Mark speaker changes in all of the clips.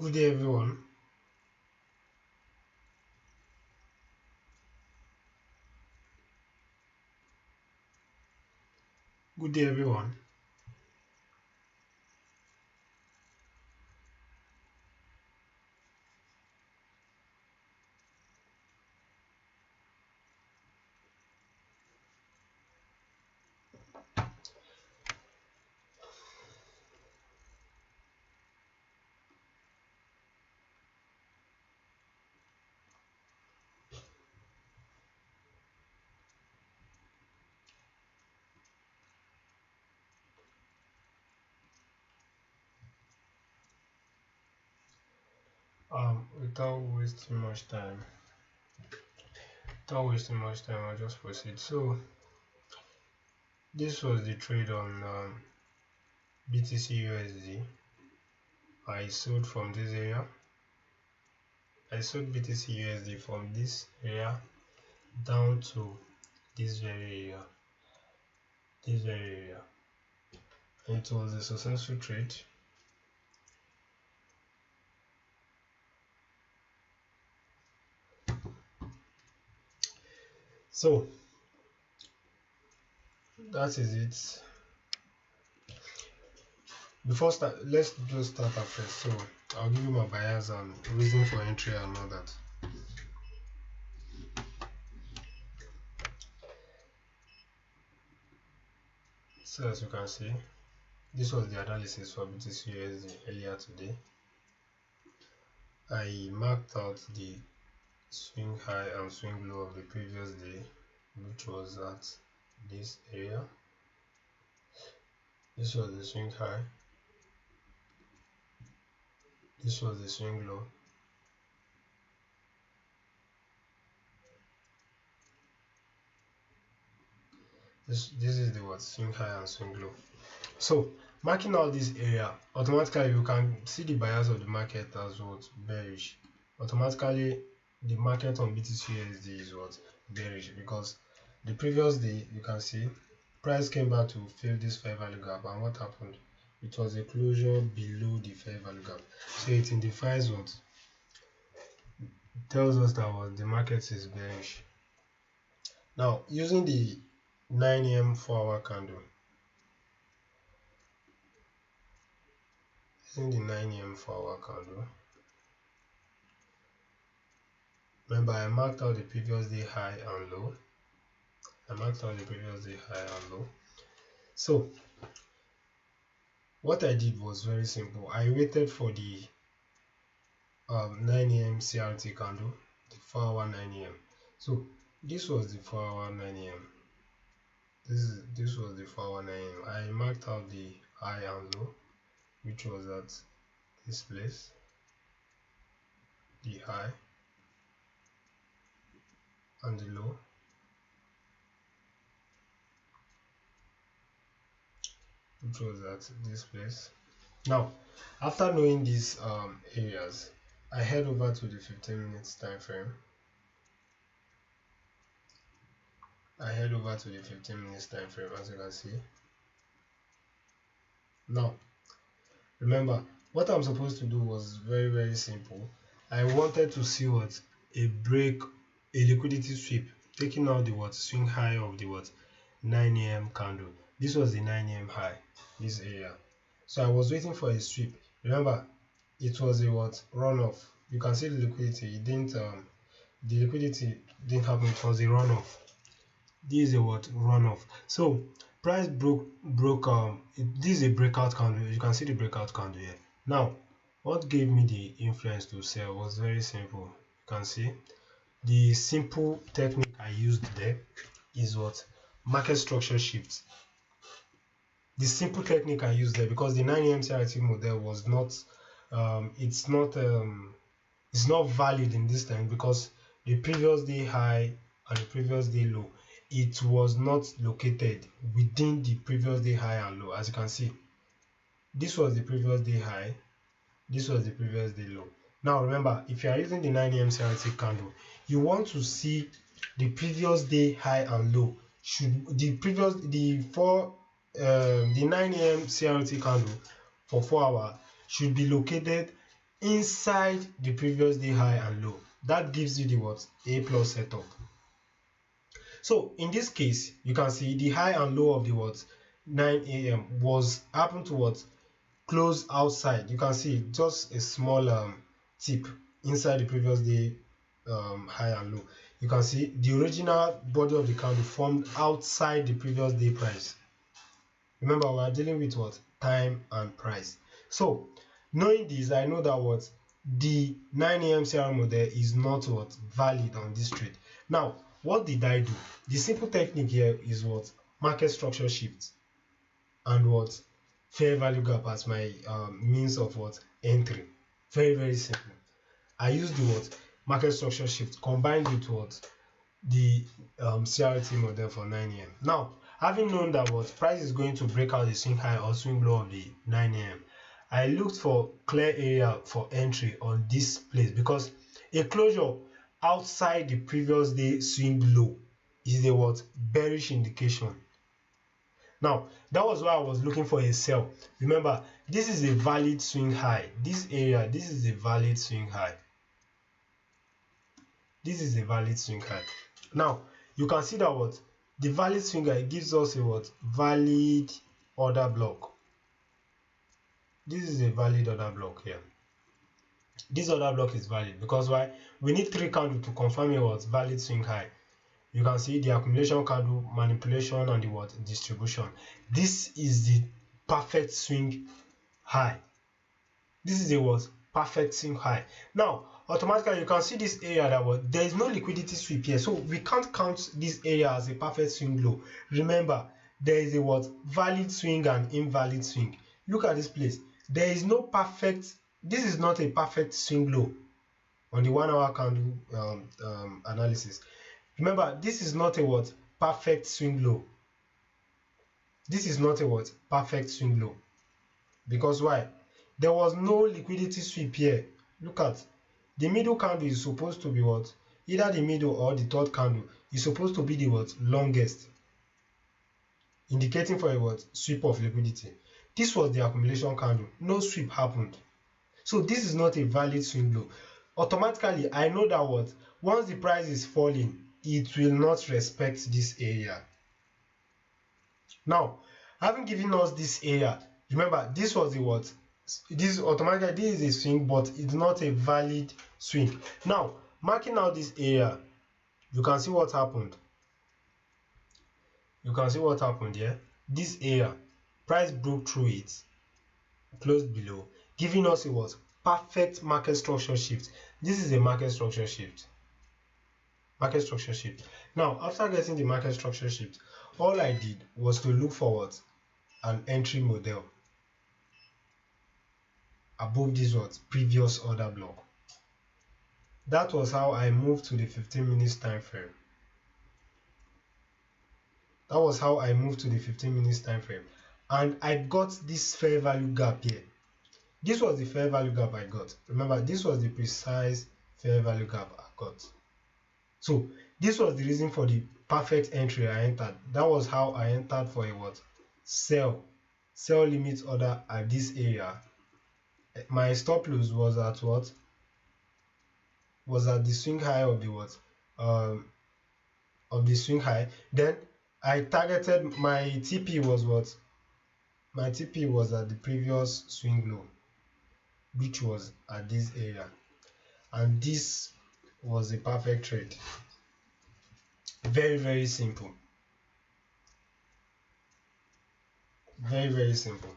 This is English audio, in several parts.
Speaker 1: Good day, everyone. Good day, everyone. Without wasting much time, I'll just proceed. So this was the trade on BTCUSD. I sold from this area. I sold BTCUSD from this area down to this very area. And it was a successful trade. So that is it. Before start, let's just start at first. So I'll give you my buyers and reason for entry and all that. So as you can see, this was the analysis for BTCUSD earlier today. I marked out the swing high and swing low of the previous day, which was at this area. This was the swing high. This was the swing low. This is the swing high and swing low. So marking out this area, automatically you can see the bias of the market as what bearish. Automatically the market on BTCUSD is what bearish, because the previous day you can see price came back to fill this fair value gap, and what happened? It was a closure below the fair value gap. So it indicates what? It tells us that what the market is bearish. Now using the 9 AM 4-hour candle, using the 9 AM 4-hour candle, remember I marked out the previous day high and low. So what I did was very simple. I waited for the 9 AM CRT candle, the 4-hour 9 AM. So this was the 4-hour 9 AM. This was the 4-hour 9 AM. I marked out the high and low, which was at this place, the high and the low, which was at this place. Now after knowing these areas, I head over to the 15 minutes time frame. As you can see. Now remember, what I'm supposed to do was very simple. I wanted to see what a liquidity sweep, taking out the swing high of the 9 AM candle. This was the 9 AM high, this area. So I was waiting for a sweep. Remember, it was a runoff. You can see the liquidity. It didn't the liquidity didn't happen. It was a runoff. This is a runoff. So price broke this is a breakout candle. You can see the breakout candle here. Now what gave me the influence to sell was very simple. You can see the simple technique I used there is market structure shifts. The simple technique I used there, because the 9 AM CRT model was not it's not valid in this time, because the previous day high and the previous day low, it was not located within the previous day high and low. As you can see, this was the previous day high, this was the previous day low. Now remember, if you are using the 9 AM CRT candle, you want to see the previous day high and low. Should the 9 AM CRT candle for 4 hours should be located inside the previous day high and low. That gives you the what? A plus setup. So in this case, you can see the high and low of the what? 9 a.m. was happened to what? Close outside. You can see just a small tip inside the previous day high and low. You can see the original body of the candle formed outside the previous day price. Remember, we are dealing with what? Time and price. So knowing this, I know that what? The 9 a.m. CR model is not what? Valid on this trade. Now, what did I do? The simple technique here is what? Market structure shift and what? Fair value gap as my means of what? Entry. Very, very simple. I used the what? Market structure shift combined with what? The CRT model for 9 a.m. Now, having known that what? Price is going to break out the swing high or swing low of the 9 a.m. I looked for clear area for entry on this place because a closure outside the previous day swing low is a what? Bearish indication. Now, that was why I was looking for a sell. Remember, this is a valid swing high. This area, this is a valid swing high. This is a valid swing high. Now, you can see that what? The valid swing high gives us a what? Valid order block. This is a valid order block here. This order block is valid because why? We need 3 candles to confirm a what? Valid swing high. You can see the accumulation candle, manipulation, and the what? Distribution. This is the perfect swing high. This is a what? Perfect swing high. Now, automatically you can see this area that what? There is no liquidity sweep here, so we can't count this area as a perfect swing low. Remember, there is a what? Valid swing and invalid swing. Look at this place. There is no perfect. This is not a perfect swing low on the 1 hour candle analysis. Remember, this is not a what? Perfect swing low. This is not a what? Perfect swing low. Because why? There was no liquidity sweep here. Look at the middle candle is supposed to be what? Either the middle or the third candle is supposed to be the what? Longest, indicating for a what? Sweep of liquidity. This was the accumulation candle. No sweep happened. So this is not a valid swing low. Automatically, I know that what? Once the price is falling, it will not respect this area. Now, having given us this area, remember this was the what? This automatically, this is a swing, but it's not a valid swing. Now, marking out this area, you can see what happened. You can see what happened here. This area, price broke through it, closed below, giving us a what? Perfect market structure shift. This is a market structure shift. Market structure shift. Now, after getting the market structure shift, all I did was to look for what? An entry model above this what? Previous order block. That was how I moved to the 15 minutes time frame. That was how I moved to the 15 minutes time frame. And I got this fair value gap here. This was the fair value gap I got. Remember, this was the precise fair value gap I got. So this was the reason for the perfect entry I entered. That was how I entered for a what? Sell limit order at this area. My stop loss was at what? Was at the swing high of the what? Of the swing high. Then I targeted my TP was what? My TP was at the previous swing low, which was at this area, and this was a perfect trade. Very, very simple. Very, very simple.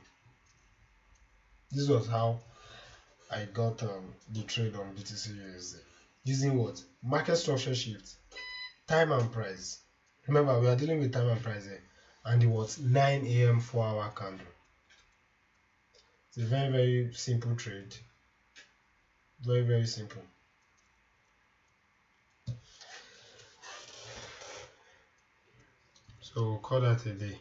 Speaker 1: This was how I got the trade on Btcusd using what? Market structure shift, time and price. Remember, we are dealing with time and price here, and it was 9 a.m. 4-hour candle. It's a very, very simple trade. Very, very simple. So we'll call that a day.